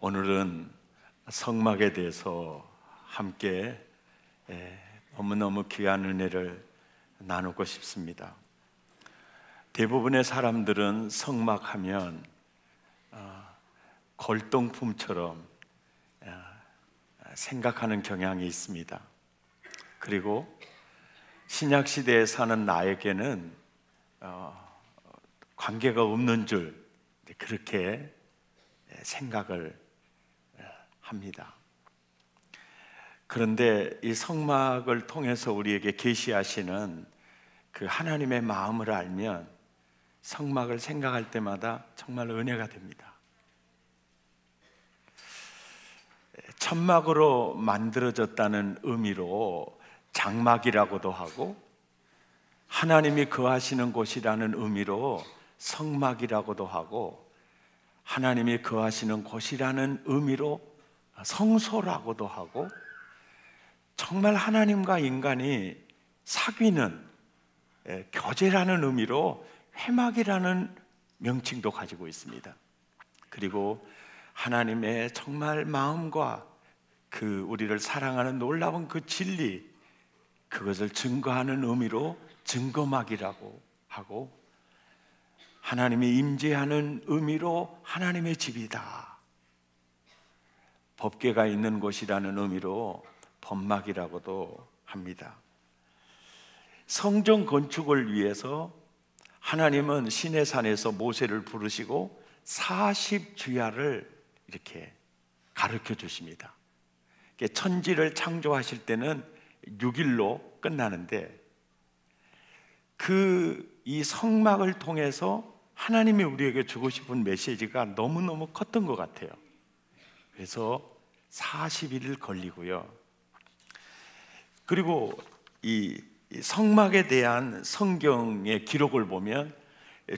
오늘은 성막에 대해서 함께 너무너무 귀한 은혜를 나누고 싶습니다. 대부분의 사람들은 성막하면 골동품처럼 생각하는 경향이 있습니다. 그리고 신약시대에 사는 나에게는 관계가 없는 줄 그렇게 생각을 합니다. 그런데 이 성막을 통해서 우리에게 계시하시는 그 하나님의 마음을 알면 성막을 생각할 때마다 정말 은혜가 됩니다. 천막으로 만들어졌다는 의미로 장막이라고도 하고, 하나님이 거하시는 곳이라는 의미로 성막이라고도 하고, 하나님이 거하시는 곳이라는 의미로 성소라고도 하고, 정말 하나님과 인간이 사귀는 교제라는 의미로 회막이라는 명칭도 가지고 있습니다. 그리고 하나님의 정말 마음과 그 우리를 사랑하는 놀라운 그 진리, 그것을 증거하는 의미로 증거막이라고 하고, 하나님이 임재하는 의미로 하나님의 집이다, 법궤가 있는 곳이라는 의미로 법막이라고도 합니다. 성전 건축을 위해서 하나님은 시내산에서 모세를 부르시고 40주야를 이렇게 가르쳐 주십니다. 천지를 창조하실 때는 6일로 끝나는데, 이 성막을 통해서 하나님이 우리에게 주고 싶은 메시지가 너무너무 컸던 것 같아요. 그래서 40일 걸리고요. 그리고 이 성막에 대한 성경의 기록을 보면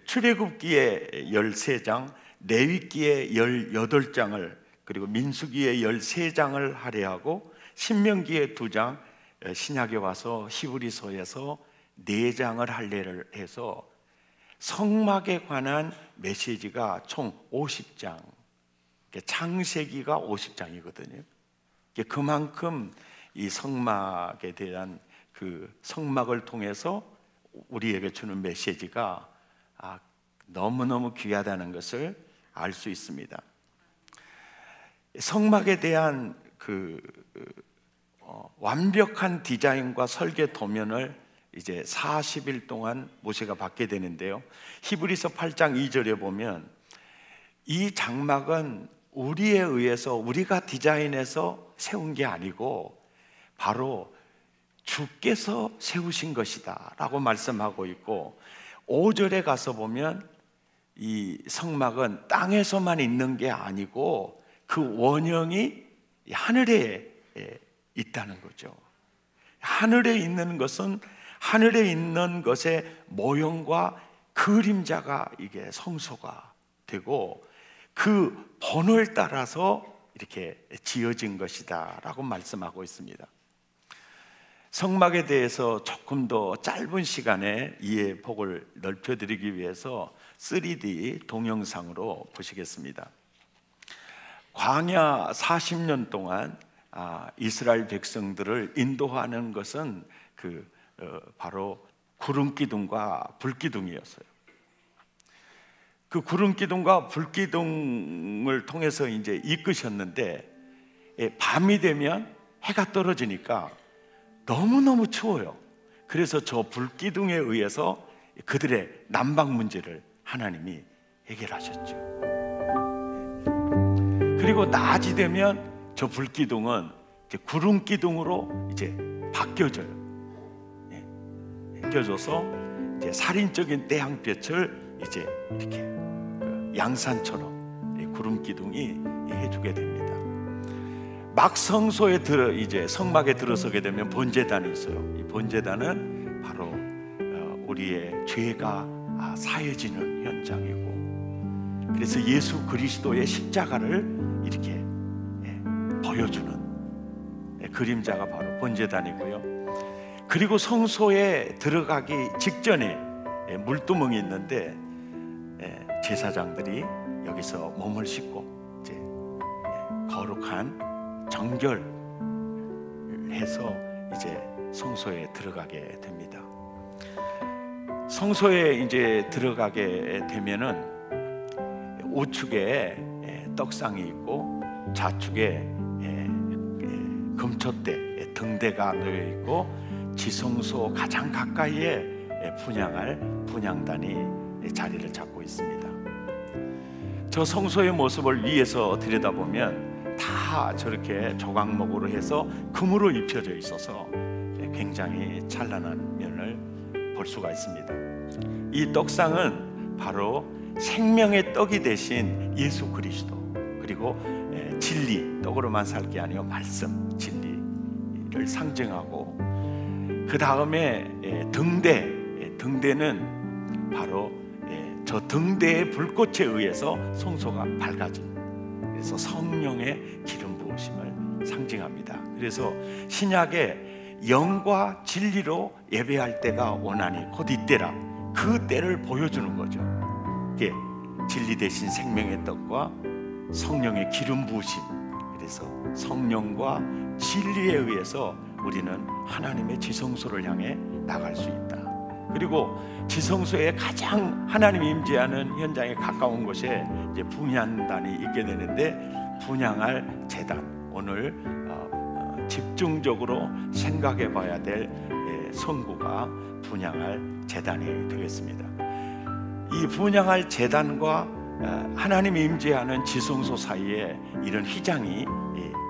출애굽기에 13장, 레위기에 18장을, 그리고 민수기에 13장을 할애하고 신명기에 2장, 신약에 와서 히브리서에서 4장을 할애를 해서 성막에 관한 메시지가 총 50장, 창세기가 50장이거든요. 그만큼 이 성막에 대한 그 성막을 통해서 우리에게 주는 메시지가 너무너무 귀하다는 것을 알 수 있습니다. 성막에 대한 완벽한 디자인과 설계 도면을 이제 40일 동안 모세가 받게 되는데요, 히브리서 8장 2절에 보면 이 장막은 우리에 의해서, 우리가 디자인해서 세운 게 아니고 바로 주께서 세우신 것이다 라고 말씀하고 있고, 5절에 가서 보면 이 성막은 땅에서만 있는 게 아니고 그 원형이 하늘에 있다는 거죠. 하늘에 있는 것은 하늘에 있는 것의 모형과 그림자가 이게 성소가 되고, 그 번호에 따라서 이렇게 지어진 것이다 라고 말씀하고 있습니다. 성막에 대해서 조금 더 짧은 시간에 이해 폭을 넓혀드리기 위해서 3D 동영상으로 보시겠습니다. 광야 40년 동안 이스라엘 백성들을 인도하는 것은 바로 구름기둥과 불기둥이었어요. 그 구름기둥과 불기둥을 통해서 이제 이끄셨는데, 밤이 되면 해가 떨어지니까 너무너무 추워요. 그래서 저 불기둥에 의해서 그들의 난방 문제를 하나님이 해결하셨죠. 그리고 낮이 되면 저 불기둥은 이제 구름기둥으로 이제 바뀌어져요. 바뀌어져서 이제 살인적인 태양빛을 이제 이렇게 양산처럼 구름기둥이 해주게 됩니다. 막 성소에 이제 성막에 들어서게 되면 번제단이 있어요. 이 번제단은 바로 우리의 죄가 사해지는 현장이고, 그래서 예수 그리스도의 십자가를 이렇게 보여주는 그림자가 바로 번제단이고요. 그리고 성소에 들어가기 직전에 물두멍이 있는데 제사장들이 여기서 몸을 씻고 이제 거룩한 정결해서 이제 성소에 들어가게 됩니다. 성소에 이제 들어가게 되면은 우측에 떡상이 있고 좌측에 금촛대, 등대가 놓여 있고 지성소 가장 가까이에 분향할 분향단이 자리를 잡고 있습니다. 저 성소의 모습을 위에서 들여다보면 다 저렇게 조각목으로 해서 금으로 입혀져 있어서 굉장히 찬란한 면을 볼 수가 있습니다. 이 떡상은 바로 생명의 떡이 되신 예수 그리스도, 그리고 진리, 떡으로만 살 게 아니고 말씀, 진리를 상징하고, 그 다음에 등대는 바로 저 등대의 불꽃에 의해서 성소가 밝아진, 그래서 성령의 기름 부으심을 상징합니다. 그래서 신약에 영과 진리로 예배할 때가 오나니 곧 이때라, 그 때를 보여주는 거죠. 이게 진리 대신 생명의 떡과 성령의 기름 부으심, 그래서 성령과 진리에 의해서 우리는 하나님의 지성소를 향해 나갈 수 있다. 그리고 지성소에 가장 하나님이 임재하는 현장에 가까운 곳에 이제 분향단이 있게 되는데, 분향할 제단, 오늘 집중적으로 생각해 봐야 될 성구가 분향할 제단이 되겠습니다. 이 분향할 제단과 하나님이 임재하는 지성소 사이에 이런 휘장이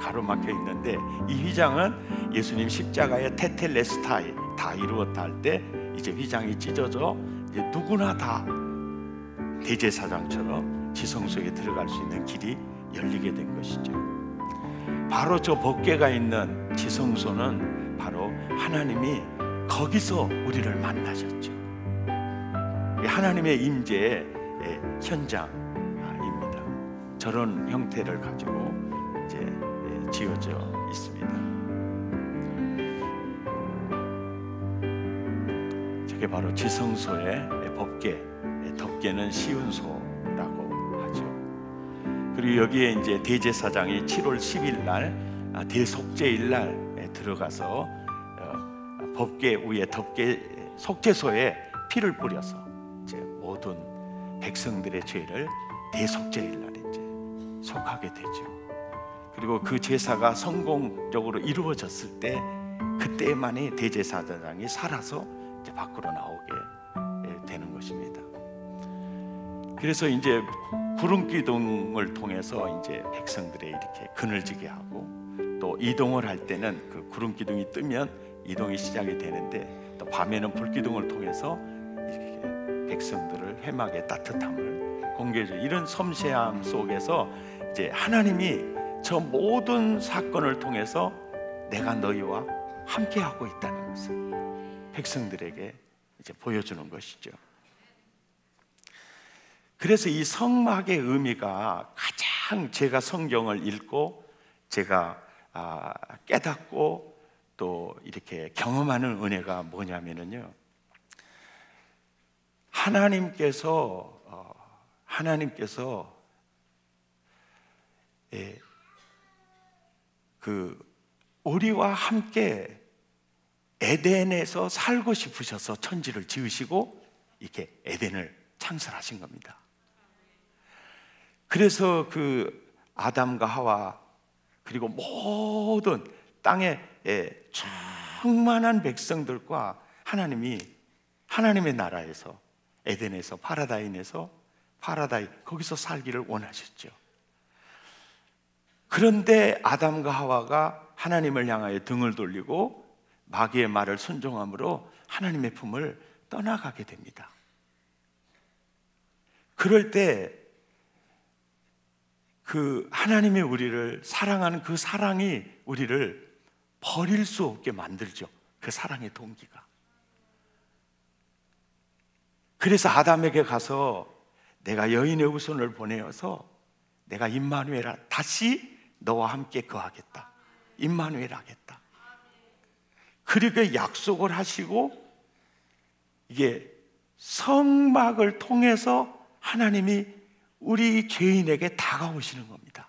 가로막혀 있는데, 이 휘장은 예수님 십자가의 테텔레스타이 다 이루었다 할 때 이제 휘장이 찢어져 이제 누구나 다 대제사장처럼 지성소에 들어갈 수 있는 길이 열리게 된 것이죠. 바로 저 법궤가 있는 지성소는 바로 하나님이 거기서 우리를 만나셨죠. 하나님의 임재의 현장입니다. 저런 형태를 가지고 이제 지어져 있습니다. 저게 바로 지성소의 법궤, 덮개는 시운소라고 하죠. 그리고 여기에 이제 대제사장이 7월 10일 날 대속죄일 날 들어가서 법궤 위에 덮개 속죄소에 피를 뿌려서 이제 모든 백성들의 죄를 대속죄일 날 이제 속하게 되죠. 그리고 그 제사가 성공적으로 이루어졌을 때, 그때만이 대제사장이 살아서 이제 밖으로 나오게 되는 것입니다. 그래서 이제 구름 기둥을 통해서 이제 백성들의 이렇게 그늘지게 하고, 또 이동을 할 때는 그 구름 기둥이 뜨면 이동이 시작이 되는데, 또 밤에는 불 기둥을 통해서 이렇게 백성들을 회막의 따뜻함을 공개해줘. 이런 섬세함 속에서 이제 하나님이 저 모든 사건을 통해서 내가 너희와 함께하고 있다는 것을 백성들에게 이제 보여주는 것이죠. 그래서 이 성막의 의미가 가장 제가 성경을 읽고 제가 깨닫고 또 이렇게 경험하는 은혜가 뭐냐면요, 하나님께서 그 우리와 함께 에덴에서 살고 싶으셔서 천지를 지으시고 이렇게 에덴을 창설하신 겁니다. 그래서 그 아담과 하와, 그리고 모든 땅에 충만한 백성들과 하나님이 하나님의 나라에서, 에덴에서, 파라다이 거기서 살기를 원하셨죠. 그런데 아담과 하와가 하나님을 향하여 등을 돌리고 마귀의 말을 순종함으로 하나님의 품을 떠나가게 됩니다. 그럴 때 그 하나님의 우리를 사랑하는 그 사랑이 우리를 버릴 수 없게 만들죠. 그 사랑의 동기가. 그래서 아담에게 가서 내가 여인의 후손을 보내어서 내가 임마누엘, 다시 너와 함께 거하겠다, 임마누엘 하겠다. 그렇게 약속을 하시고, 이게 성막을 통해서 하나님이 우리 죄인에게 다가오시는 겁니다.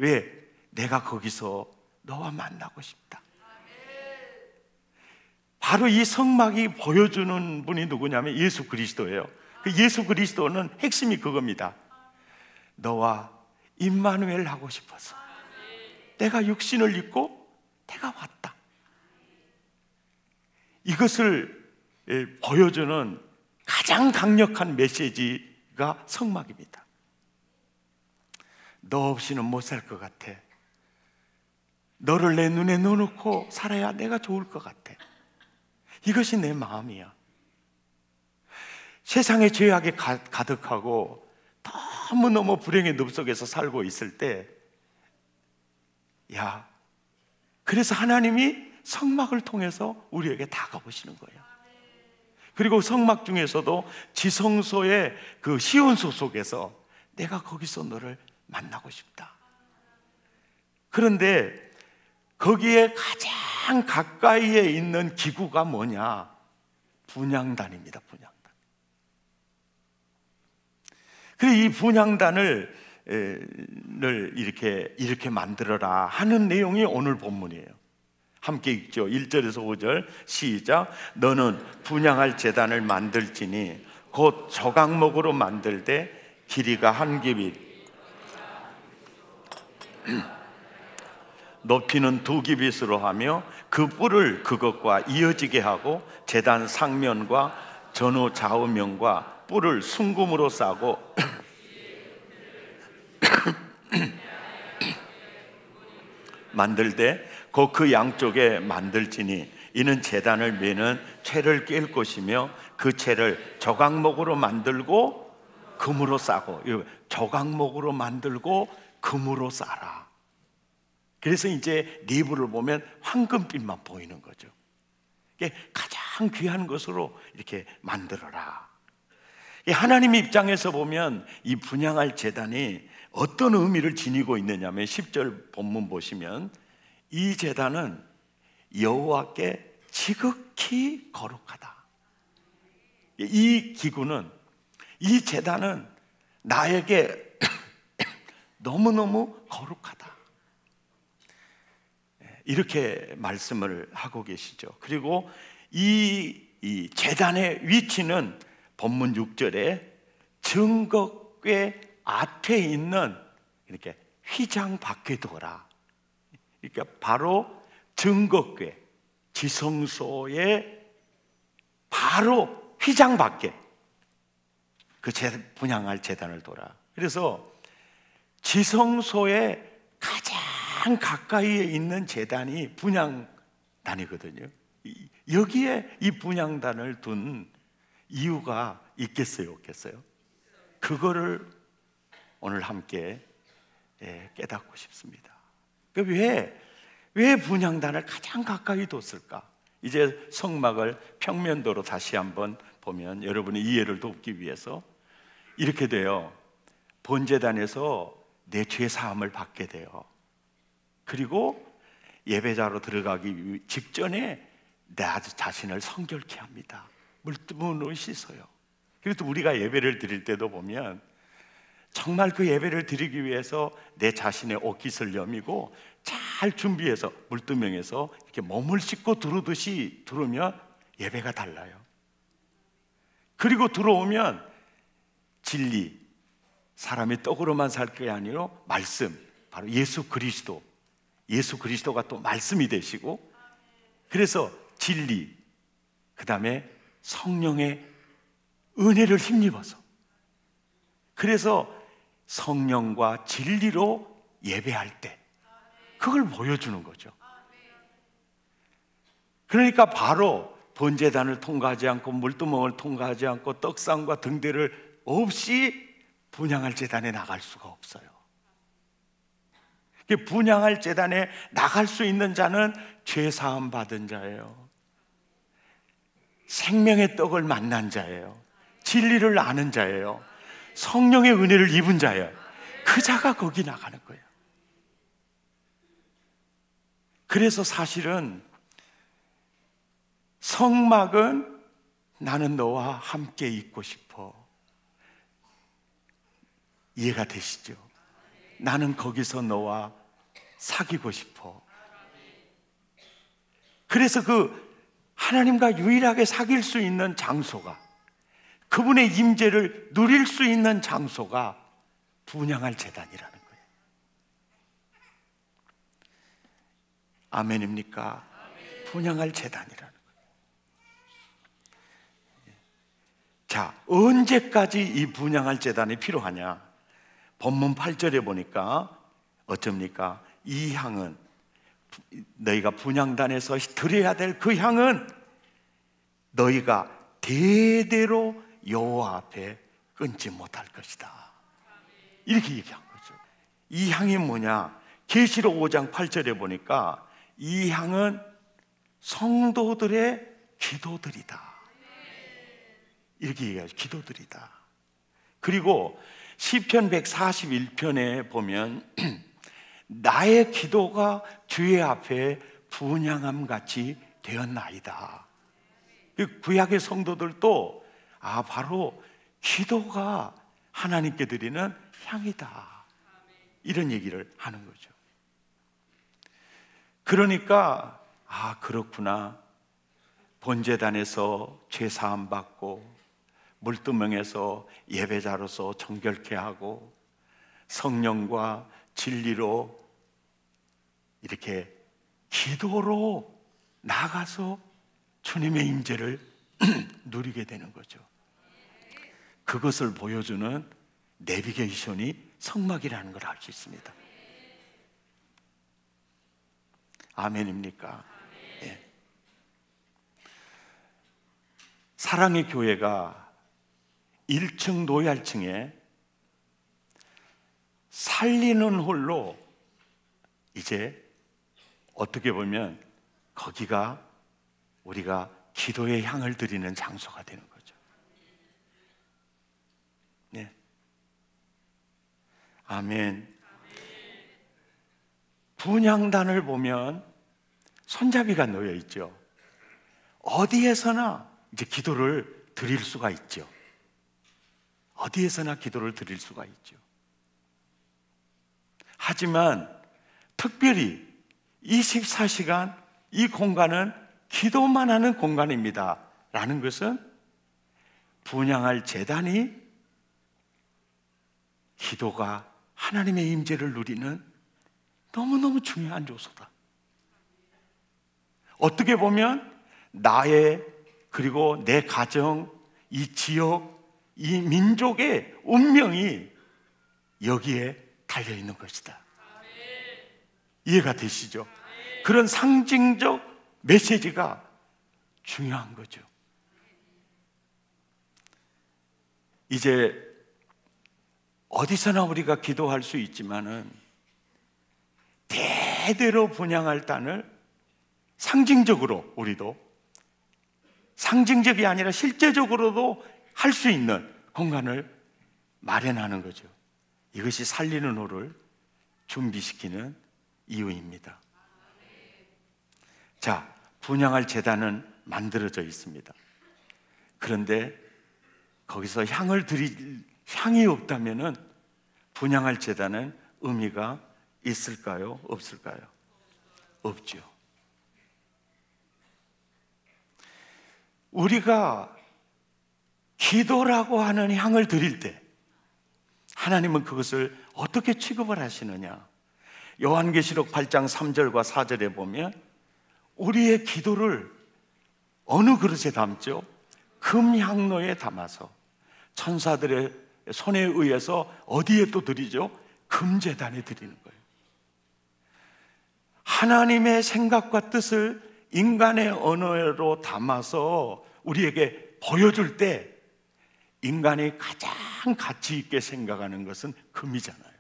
왜? 내가 거기서 너와 만나고 싶다. 바로 이 성막이 보여주는 분이 누구냐면 예수 그리스도예요. 그 예수 그리스도는 핵심이 그겁니다. 너와 임마누엘 하고 싶어서 내가 육신을 입고 내가 왔다. 이것을 보여주는 가장 강력한 메시지가 성막입니다. 너 없이는 못 살 것 같아. 너를 내 눈에 넣어놓고 살아야 내가 좋을 것 같아. 이것이 내 마음이야. 세상의 죄악에 가득하고 너무너무 불행의 늪 속에서 살고 있을 때, 야, 그래서 하나님이 성막을 통해서 우리에게 다가오시는 거예요. 그리고 성막 중에서도 지성소의 그 시온소 속에서 내가 거기서 너를 만나고 싶다. 그런데 거기에 가장 가까이에 있는 기구가 뭐냐? 분향단입니다. 분향단. 그래서 이 분향단을 이렇게 만들어라 하는 내용이 오늘 본문이에요. 함께 읽죠. 1절에서 5절 시작. 너는 분향할 제단을 만들지니 곧 조각목으로 만들되 길이가 한 규빗 높이는 2규빗으로 하며 그 뿔을 그것과 이어지게 하고 제단 상면과 전후 좌우면과 뿔을 순금으로 싸고 만들되 곧 그 양쪽에 만들지니 이는 제단을 매는 채를 꿰을 것이며 그 채를 조각목으로 만들고 금으로 싸고, 조각목으로 만들고 금으로 싸라. 그래서 이제 내부를 보면 황금빛만 보이는 거죠. 이게 가장 귀한 것으로 이렇게 만들어라. 하나님의 입장에서 보면 이 분향할 제단이 어떤 의미를 지니고 있느냐면 10절 본문 보시면 이 제단은 여호와께 지극히 거룩하다. 이 기구는, 이 제단은 나에게 너무너무 거룩하다. 이렇게 말씀을 하고 계시죠. 그리고 이 제단의 위치는 본문 6절에 증거궤 앞에 있는 이렇게 휘장 밖에 두어라. 그러니까 바로 증거궤 지성소의 바로 휘장 밖에 그 분향할 제단을 둬라. 그래서 지성소의 가장 가까이에 있는 제단이 분향단이거든요. 여기에 이 분향단을 둔 이유가 있겠어요, 없겠어요? 그거를 오늘 함께 깨닫고 싶습니다. 왜 분향단을 가장 가까이 뒀을까? 이제 성막을 평면도로 다시 한번 보면 여러분의 이해를 돕기 위해서 이렇게 돼요. 번제단에서 내 죄 사함을 받게 돼요. 그리고 예배자로 들어가기 직전에 내 자신을 성결케 합니다. 물두문으로 씻어요. 그래서 우리가 예배를 드릴 때도 보면 정말 그 예배를 드리기 위해서 내 자신의 옷깃을 여미고 잘 준비해서 물두멍에서 이렇게 몸을 씻고 들어오듯이 들어오면 예배가 달라요. 그리고 들어오면 진리, 사람이 떡으로만 살 게 아니라 말씀, 바로 예수 그리스도가 또 말씀이 되시고, 그래서 진리, 그 다음에 성령의 은혜를 힘입어서, 그래서 성령과 진리로 예배할 때 그걸 보여주는 거죠. 그러니까 바로 번제단을 통과하지 않고 물두멍을 통과하지 않고 떡상과 등대를 없이 분향할 제단에 나갈 수가 없어요. 분향할 제단에 나갈 수 있는 자는 죄 사함 받은 자예요. 생명의 떡을 만난 자예요. 진리를 아는 자예요. 성령의 은혜를 입은 자예요. 그 자가 거기 나가는 거예요. 그래서 사실은 성막은 나는 너와 함께 있고 싶어. 이해가 되시죠? 나는 거기서 너와 사귀고 싶어. 그래서 그 하나님과 유일하게 사귈 수 있는 장소가, 그분의 임재를 누릴 수 있는 장소가 분향할 제단이라는 거예요. 아멘입니까? 분향할 제단이라는 거예요. 자, 언제까지 이 분향할 제단이 필요하냐? 본문 8절에 보니까 어쩝니까? 이 향은, 너희가 분향단에서 드려야 될 그 향은 너희가 대대로 여호와 앞에 끊지 못할 것이다. 이렇게 얘기한 거죠. 이 향이 뭐냐? 계시록 5장 8절에 보니까 이 향은 성도들의 기도들이다. 이렇게 얘기하죠. 기도들이다. 그리고 시편 141편에 보면 나의 기도가 주의 앞에 분향함 같이 되었나이다. 구약의 성도들도 바로 기도가 하나님께 드리는 향이다, 이런 얘기를 하는 거죠. 그러니까 그렇구나, 본제단에서 죄사함 받고 물두멍에서 예배자로서 정결케 하고 성령과 진리로 이렇게 기도로 나가서 주님의 임재를 누리게 되는 거죠. 그것을 보여주는 내비게이션이 성막이라는 걸 알 수 있습니다. 아멘입니까? 예. 사랑의 교회가 1층 노얄층에 살리는 홀로 이제 어떻게 보면 거기가 우리가 기도의 향을 드리는 장소가 되는 거죠. 네. 아멘. 분향단을 보면 손잡이가 놓여 있죠. 어디에서나 이제 기도를 드릴 수가 있죠. 어디에서나 기도를 드릴 수가 있죠. 하지만 특별히 24시간 이 공간은 기도만 하는 공간입니다 라는 것은 분향할 제단이 기도가 하나님의 임재를 누리는 너무너무 중요한 요소다. 어떻게 보면 나의, 그리고 내 가정, 이 지역, 이 민족의 운명이 여기에 달려있는 것이다. 이해가 되시죠? 그런 상징적 메시지가 중요한 거죠. 이제 어디서나 우리가 기도할 수 있지만은 대대로 분향할 단을 상징적으로, 우리도 상징적이 아니라 실제적으로도 할 수 있는 공간을 마련하는 거죠. 이것이 살리는 호를 준비시키는 이유입니다. 자, 분향할 제단은 만들어져 있습니다. 그런데 거기서 향을 드릴 향이 없다면은 분향할 제단은 의미가 있을까요? 없을까요? 없죠. 우리가 기도라고 하는 향을 드릴 때 하나님은 그것을 어떻게 취급을 하시느냐? 요한계시록 8장 3절과 4절에 보면 우리의 기도를 어느 그릇에 담죠? 금향로에 담아서 천사들의 손에 의해서 어디에 또 드리죠? 금제단에 드리는 거예요. 하나님의 생각과 뜻을 인간의 언어로 담아서 우리에게 보여줄 때 인간이 가장 가치 있게 생각하는 것은 금이잖아요.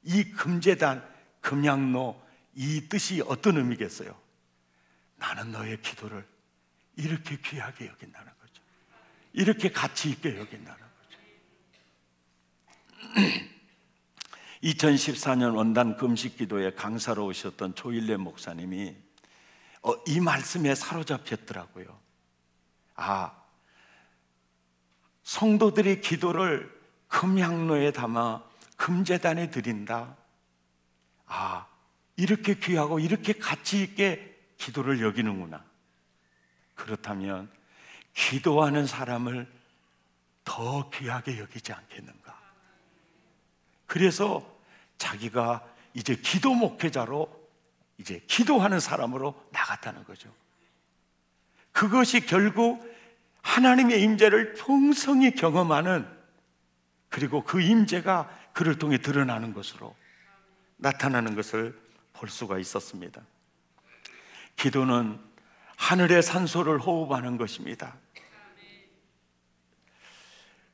이 금제단, 금향로, 이 뜻이 어떤 의미겠어요? 나는 너의 기도를 이렇게 귀하게 여긴다는 거죠. 이렇게 가치 있게 여긴다는 거죠. 2014년 원단 금식 기도에 강사로 오셨던 조일래 목사님이 이 말씀에 사로잡혔더라고요. 성도들이 기도를 금향로에 담아 금제단에 드린다. 아, 이렇게 귀하고 이렇게 가치 있게 기도를 여기는구나. 그렇다면 기도하는 사람을 더 귀하게 여기지 않겠는가? 그래서 자기가 이제 기도 목회자로 이제 기도하는 사람으로 나갔다는 거죠. 그것이 결국 하나님의 임재를 풍성히 경험하는, 그리고 그 임재가 그를 통해 드러나는 것으로 나타나는 것을 볼 수가 있었습니다. 기도는 하늘의 산소를 호흡하는 것입니다.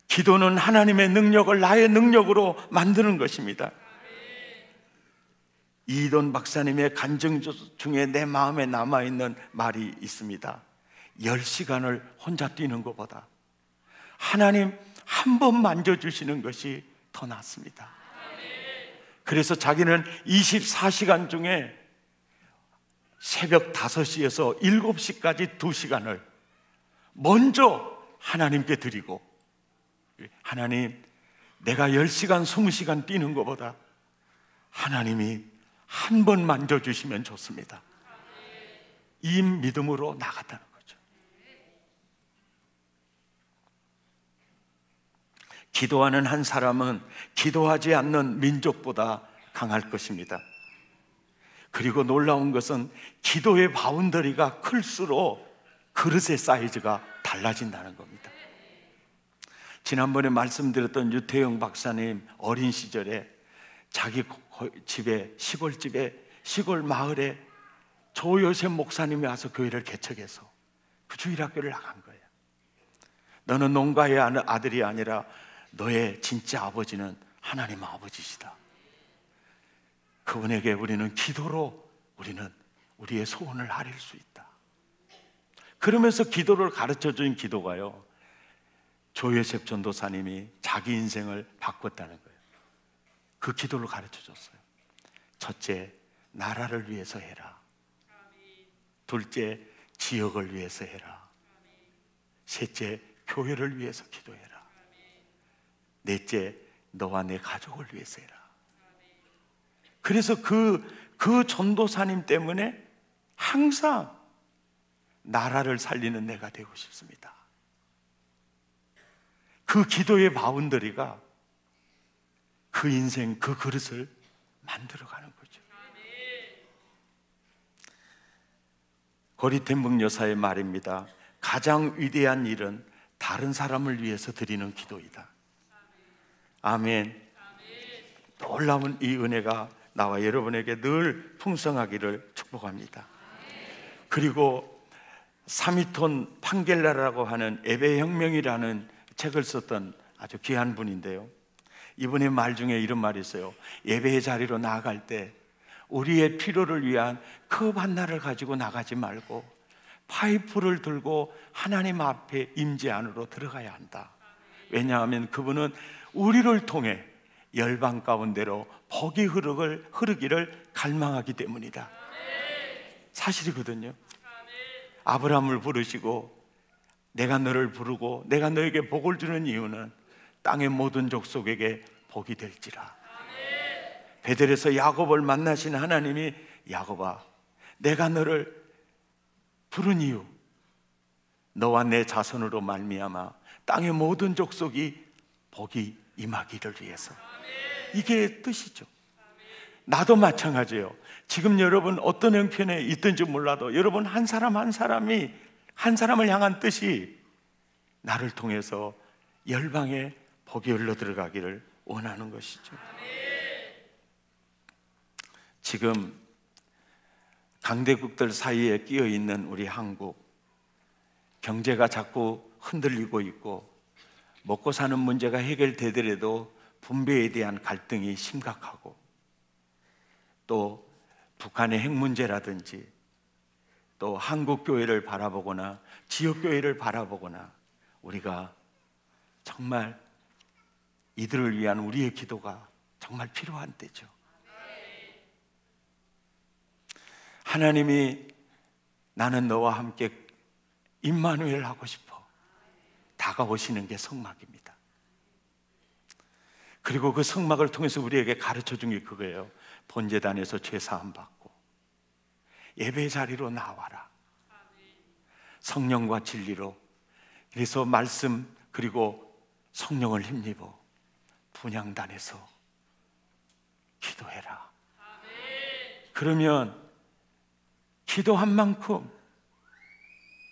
기도는 하나님의 능력을 나의 능력으로 만드는 것입니다. 이돈 박사님의 간증 중에 내 마음에 남아있는 말이 있습니다. 10시간을 혼자 뛰는 것보다 하나님 한 번 만져주시는 것이 더 낫습니다. 그래서 자기는 24시간 중에 새벽 5시에서 7시까지 2시간을 먼저 하나님께 드리고, 하나님, 내가 10시간, 20시간 뛰는 것보다 하나님이 한 번 만져주시면 좋습니다. 이 믿음으로 나갔다는 거죠. 기도하는 한 사람은 기도하지 않는 민족보다 강할 것입니다. 그리고 놀라운 것은 기도의 바운더리가 클수록 그릇의 사이즈가 달라진다는 겁니다. 지난번에 말씀드렸던 유태영 박사님 어린 시절에 자기 집에, 시골집에, 시골 마을에 조요셉 목사님이 와서 교회를 개척해서 그 주일학교를 나간 거예요. 너는 농가의 아들이 아니라 너의 진짜 아버지는 하나님 아버지시다. 그분에게 우리는 기도로 우리는 우리의 소원을 아릴 수 있다. 그러면서 기도를 가르쳐준 기도가요, 조요셉 전도사님이 자기 인생을 바꿨다는 거예요. 그 기도를 가르쳐줬어요. 첫째, 나라를 위해서 해라. 둘째, 지역을 위해서 해라. 셋째, 교회를 위해서 기도해라. 넷째, 너와 내 가족을 위해서 해라. 그래서 그 전도사님 때문에 항상 나라를 살리는 내가 되고 싶습니다. 그 기도의 바운더리가 그 인생, 그 그릇을 만들어가는 거죠. 고리텐북 여사의 말입니다. 가장 위대한 일은 다른 사람을 위해서 드리는 기도이다. 아멘. 놀라운 이 은혜가 나와 여러분에게 늘 풍성하기를 축복합니다. 그리고 사미톤 판겔라라고 하는 예배혁명이라는 책을 썼던 아주 귀한 분인데요, 이분의 말 중에 이런 말이 있어요. 예배의 자리로 나아갈 때 우리의 필요를 위한 컵 하나를 가지고 나가지 말고 파이프를 들고 하나님 앞에 임재 안으로 들어가야 한다. 왜냐하면 그분은 우리를 통해 열방 가운데로 복이 흐르기를 갈망하기 때문이다. 사실이거든요. 아브라함을 부르시고 내가 너를 부르고 내가 너에게 복을 주는 이유는 땅의 모든 족속에게 복이 될지라. 베델에서 야곱을 만나신 하나님이, 야곱아, 내가 너를 부른 이유, 너와 내 자손으로 말미암아 땅의 모든 족속이 복이 임하기를 위해서. 이게 뜻이죠. 나도 마찬가지예요. 지금 여러분 어떤 형편에 있든지 몰라도 여러분 한 사람 한 사람이 한 사람을 향한 뜻이 나를 통해서 열방에 복이 흘러 들어가기를 원하는 것이죠. 지금 강대국들 사이에 끼어 있는 우리 한국, 경제가 자꾸 흔들리고 있고 먹고 사는 문제가 해결되더라도 분배에 대한 갈등이 심각하고, 또 북한의 핵 문제라든지 또 한국 교회를 바라보거나 지역 교회를 바라보거나, 우리가 정말 이들을 위한 우리의 기도가 정말 필요한 때죠. 하나님이 나는 너와 함께 임마누엘 하고 싶어 다가오시는 게 성막입니다. 그리고 그 성막을 통해서 우리에게 가르쳐 준 게 그거예요. 본제단에서 죄 사함 받고 예배 자리로 나와라. 성령과 진리로. 그래서 말씀 그리고 성령을 힘입어 분향단에서 기도해라. 그러면 기도한 만큼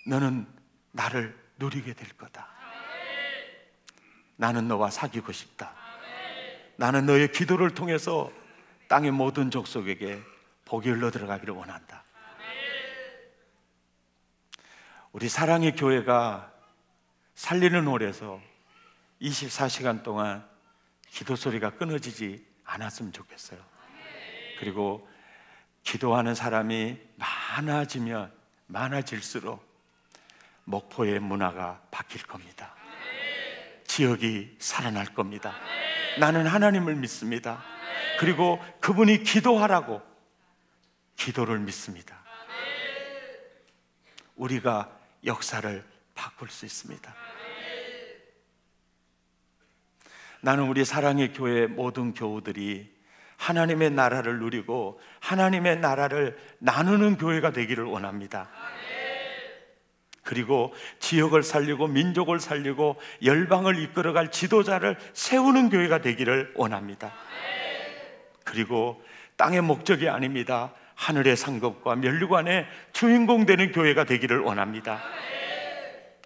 너는 나를 누리게 될 거다. 나는 너와 사귀고 싶다. 나는 너의 기도를 통해서 땅의 모든 족속에게 복이 흘러 들어가기를 원한다. 우리 사랑의 교회가 살리는 홀에서 24시간 동안 기도 소리가 끊어지지 않았으면 좋겠어요. 그리고 기도하는 사람이 많아지면 많아질수록 목포의 문화가 바뀔 겁니다. 지역이 살아날 겁니다. 나는 하나님을 믿습니다. 그리고 그분이 기도하라고 기도를 믿습니다. 우리가 역사를 바꿀 수 있습니다. 나는 우리 사랑의 교회 모든 교우들이 하나님의 나라를 누리고 하나님의 나라를 나누는 교회가 되기를 원합니다. 그리고 지역을 살리고 민족을 살리고 열방을 이끌어갈 지도자를 세우는 교회가 되기를 원합니다. 그리고 땅의 목적이 아닙니다. 하늘의 상급과 면류관의 주인공 되는 교회가 되기를 원합니다.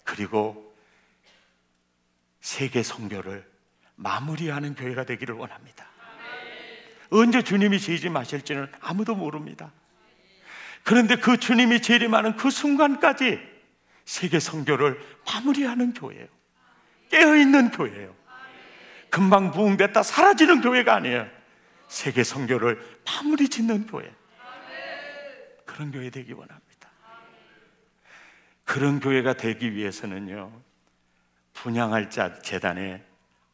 그리고 세계 선교를 마무리하는 교회가 되기를 원합니다. 언제 주님이 재림하실지는 아무도 모릅니다. 그런데 그 주님이 재림하는 그 순간까지 세계 선교를 마무리하는 교회예요. 깨어있는 교회예요. 금방 부흥됐다 사라지는 교회가 아니에요. 세계 선교를 마무리 짓는 교회. 그런 교회 되기 원합니다. 그런 교회가 되기 위해서는요, 분향할 재단에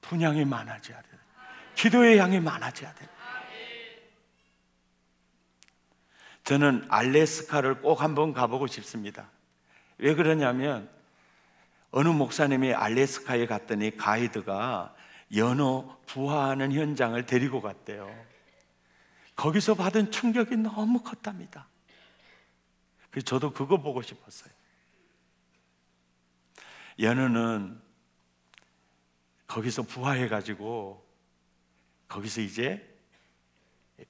분향이 많아져야 돼요. 기도의 양이 많아져야 돼요. 저는 알래스카를 꼭 한번 가보고 싶습니다. 왜 그러냐면 어느 목사님이 알래스카에 갔더니 가이드가 연어 부화하는 현장을 데리고 갔대요. 거기서 받은 충격이 너무 컸답니다. 그래서 저도 그거 보고 싶었어요. 연어는 거기서 부화해가지고 거기서 이제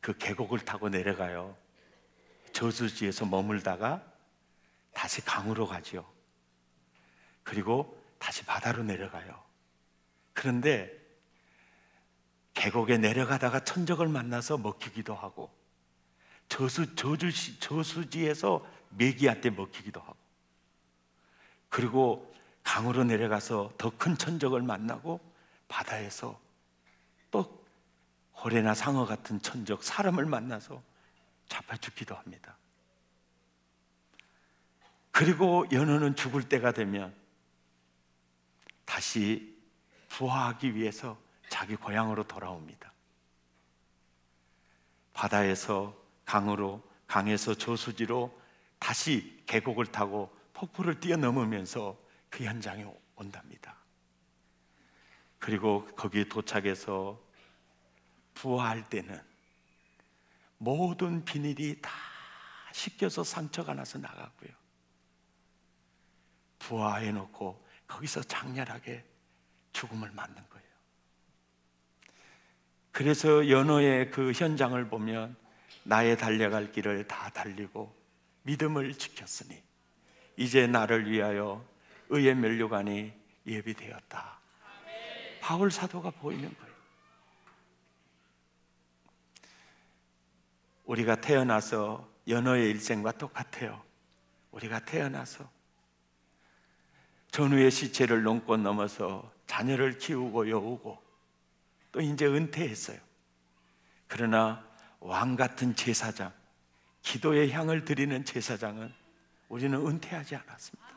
그 계곡을 타고 내려가요. 저수지에서 머물다가 다시 강으로 가죠. 그리고 다시 바다로 내려가요. 그런데 계곡에 내려가다가 천적을 만나서 먹히기도 하고 저수지에서 메기한테 먹히기도 하고 그리고 강으로 내려가서 더 큰 천적을 만나고 바다에서 또 고래나 상어 같은 천적, 사람을 만나서 잡아 죽기도 합니다. 그리고 연어는 죽을 때가 되면 다시 부화하기 위해서 자기 고향으로 돌아옵니다. 바다에서 강으로, 강에서 저수지로 다시 계곡을 타고 폭포를 뛰어넘으면서 그 현장에 온답니다. 그리고 거기에 도착해서 부화할 때는 모든 비닐이 다 씻겨서 상처가 나서 나가고요. 부화해놓고 거기서 장렬하게 죽음을 맞는 거예요. 그래서 연어의 그 현장을 보면 나의 달려갈 길을 다 달리고 믿음을 지켰으니 이제 나를 위하여 의의 면류관이 예비되었다. 바울 사도가 보이는 거예요. 우리가 태어나서 연어의 일생과 똑같아요. 우리가 태어나서 전후의 시체를 넘고 넘어서 자녀를 키우고 여우고 또 이제 은퇴했어요. 그러나 왕 같은 제사장, 기도의 향을 드리는 제사장은 우리는 은퇴하지 않았습니다.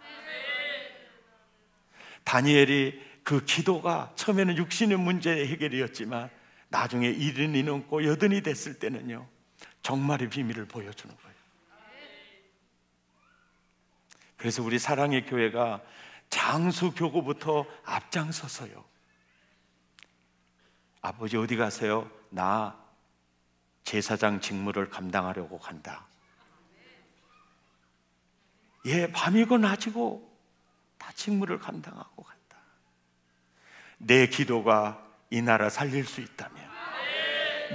다니엘이 그 기도가 처음에는 육신의 문제 해결이었지만 나중에 70이 넘고 80이 됐을 때는요, 정말의 비밀을 보여주는 거예요. 그래서 우리 사랑의 교회가 장수 교구부터 앞장서서요, 아버지 어디 가세요? 나 제사장 직무를 감당하려고 간다. 예, 밤이고 낮이고 다 직무를 감당하고 간다. 내 기도가 이 나라 살릴 수 있다면,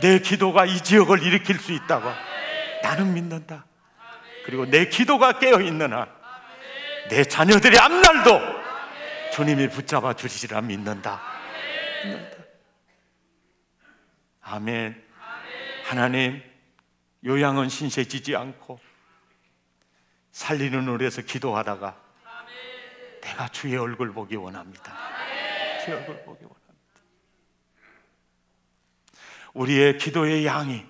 내 기도가 이 지역을 일으킬 수 있다고 나는 믿는다. 그리고 내 기도가 깨어있는 한 내 자녀들의 앞날도 주님이 붙잡아 주시리라 믿는다. 아멘. 하나님, 요양은 신세 지지 않고 살리는 노래에서 기도하다가 내가 주의 얼굴 보기 원합니다. 주의 얼굴 보기 원합니다. 우리의 기도의 양이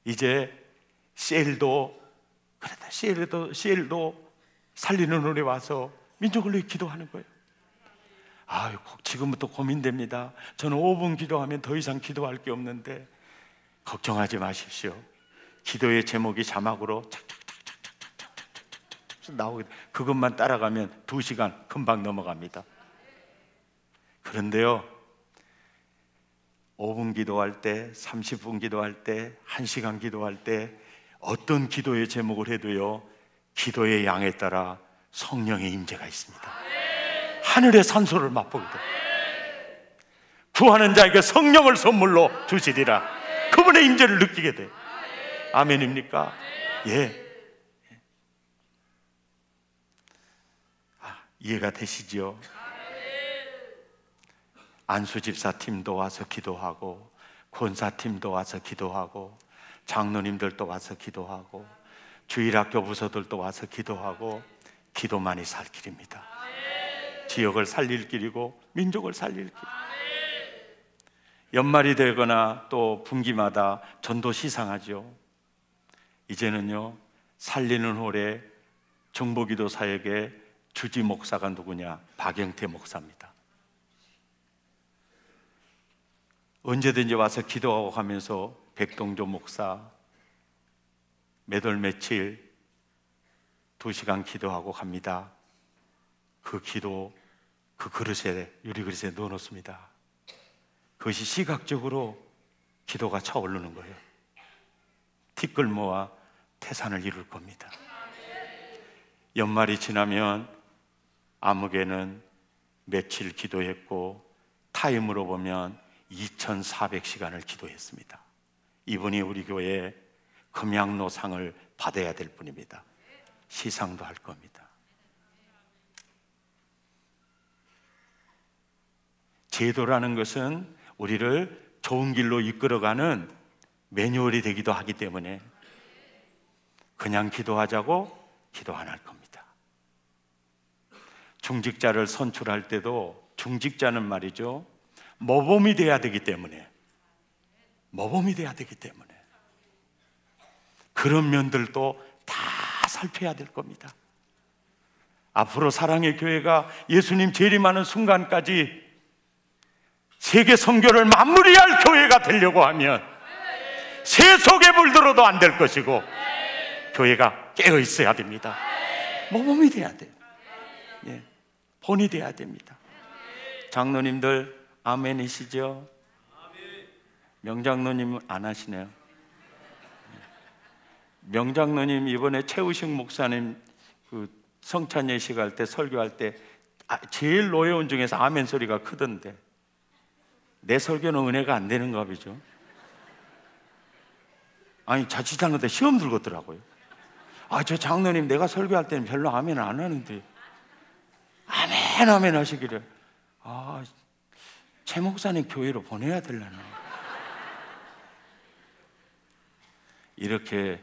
이제 CL도 그러다 CL도 살리는 노래 와서 민족을 위해 기도하는 거예요. 지금부터 고민됩니다. 저는 5분 기도하면 더 이상 기도할 게 없는데 걱정하지 마십시오. 기도의 제목이 자막으로 착착착착착착착착 나오게, 그것만 따라가면 2시간 금방 넘어갑니다. 그런데요, 5분 기도할 때, 30분 기도할 때, 1시간 기도할 때 어떤 기도의 제목을 해도요, 기도의 양에 따라 성령의 임재가 있습니다. 하늘의 산소를 맛보게 돼요. 구하는 자에게 성령을 선물로 주시리라. 그분의 임재를 느끼게 돼요. 아멘입니까? 예. 이해가 되시지요? 안수집사팀도 와서 기도하고, 권사팀도 와서 기도하고, 장로님들도 와서 기도하고, 주일학교 부서들도 와서 기도하고, 기도만이 살 길입니다. 지역을 살릴 길이고 민족을 살릴 길. 연말이 되거나 또 분기마다 전도 시상하죠. 이제는요, 살리는 홀에 정보기도 사역의 주지 목사가 누구냐? 박영태 목사입니다. 언제든지 와서 기도하고 가면서 백동조 목사 몇 월 며칠 2시간 기도하고 갑니다. 그 기도 그 그릇에, 유리그릇에 넣어놓습니다. 그것이 시각적으로 기도가 차오르는 거예요. 티끌모아 태산을 이룰 겁니다. 연말이 지나면 아무개는 며칠 기도했고 타임으로 보면 2400시간을 기도했습니다. 이분이 우리 교회 금양로상을 받아야 될 분입니다. 시상도 할 겁니다. 제도라는 것은 우리를 좋은 길로 이끌어가는 매뉴얼이 되기도 하기 때문에 그냥 기도하자고 기도 안 할 겁니다. 중직자를 선출할 때도 중직자는 말이죠, 모범이 돼야 되기 때문에 그런 면들도 다 살펴야 될 겁니다. 앞으로 사랑의 교회가 예수님 재림하는 순간까지 세계 선교를 마무리할 교회가 되려고 하면 새 속에 물들어도 안 될 것이고 교회가 깨어 있어야 됩니다. 모범이 돼야 돼요. 예, 본이 돼야 됩니다. 장로님들 아멘이시죠? 명장로님은 안 하시네요. 명장로님 이번에 최우식 목사님 그 성찬 예식할 때 설교할 때 제일 노예원 중에서 아멘 소리가 크던데 내 설교는 은혜가 안 되는가 보죠. 아니 자칫 잘못해 시험 들겠더라고요. 저 장로님 내가 설교할 때는 별로 아멘 안 하는데 아멘 아멘 하시기를 최 목사님 교회로 보내야 되려나. 이렇게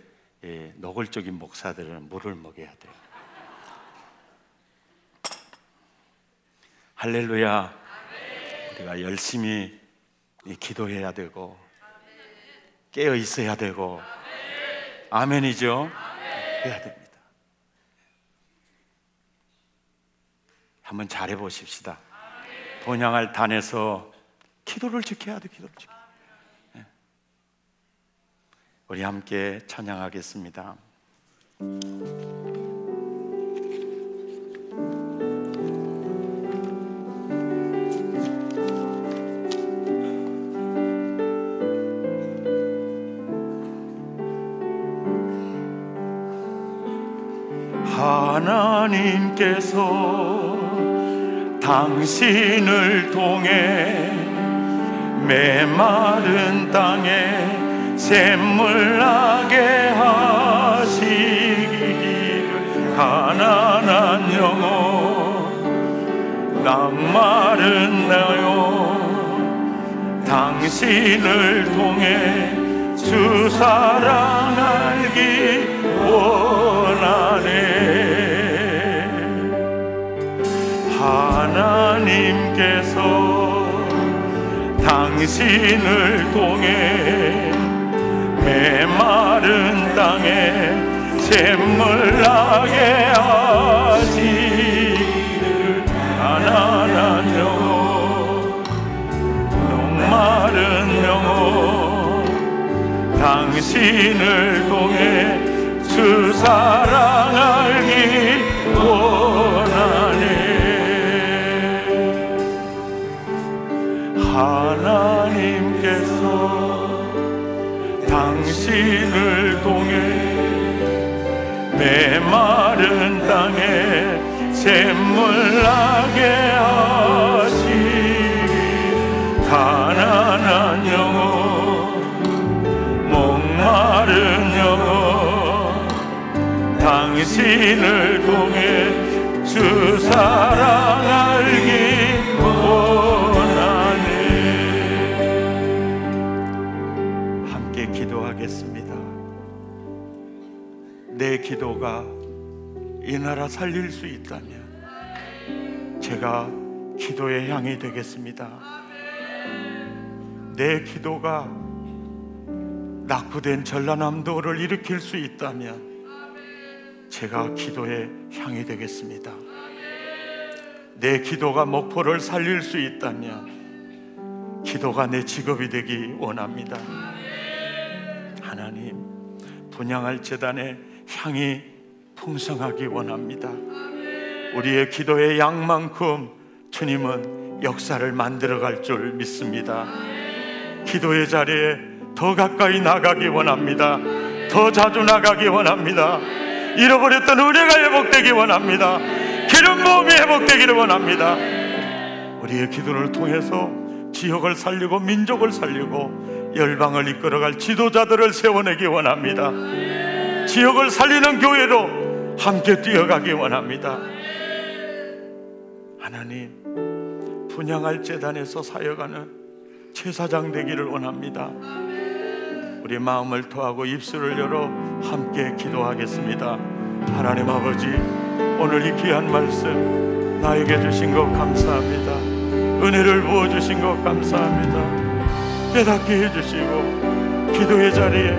노골적인 목사들은 물을 먹여야 돼요. 할렐루야. 우리가 열심히 기도해야 되고 깨어 있어야 되고 아멘이죠. 해야 됩니다. 한번 잘해 보십시다. 본향할 단에서 기도를 지켜야 돼. 기도를 지켜. 우리 함께 찬양하겠습니다. 하나님께서 당신을 통해 메마른 땅에 샘물 나게 하시기를 가난한 영혼 남마른 나요 당신을 통해 주 사랑 알기 원하네. 하나님께서 당신을 통해 메마른 땅에 샘물 나게 하시기를 가난한 영혼 목마른 영혼 당신을 통해 주 사랑 알기 원하네. 하나님께서 당신을 통해 메마른 땅에 샘물 나게 하시기 가난한 영혼 목마른 영혼 당신을 통해 주 사랑 알기 원하네. 함께 기도하겠습니다. 내 기도가 이 나라 살릴 수 있다면 제가 기도의 향이 되겠습니다. 내 기도가 낙후된 전라남도를 일으킬 수 있다면 제가 기도의 향이 되겠습니다. 내 기도가 목포를 살릴 수 있다면 기도가 내 직업이 되기 원합니다. 하나님, 분향할 제단의 향이 풍성하기 원합니다. 우리의 기도의 양만큼 주님은 역사를 만들어갈 줄 믿습니다. 기도의 자리에 더 가까이 나가기 원합니다. 더 자주 나가기 원합니다. 잃어버렸던 은혜가 회복되기 원합니다. 기름 부음이 회복되기를 원합니다. 우리의 기도를 통해서 지역을 살리고 민족을 살리고 열방을 이끌어갈 지도자들을 세워내기 원합니다. 지역을 살리는 교회로 함께 뛰어가기 원합니다. 하나님, 분향할 제단에서 사역하는 제사장 되기를 원합니다. 우리 마음을 토하고 입술을 열어 함께 기도하겠습니다. 하나님 아버지, 오늘 이 귀한 말씀 나에게 주신 것 감사합니다. 은혜를 부어주신 것 감사합니다. 깨닫게 해주시고 기도의 자리에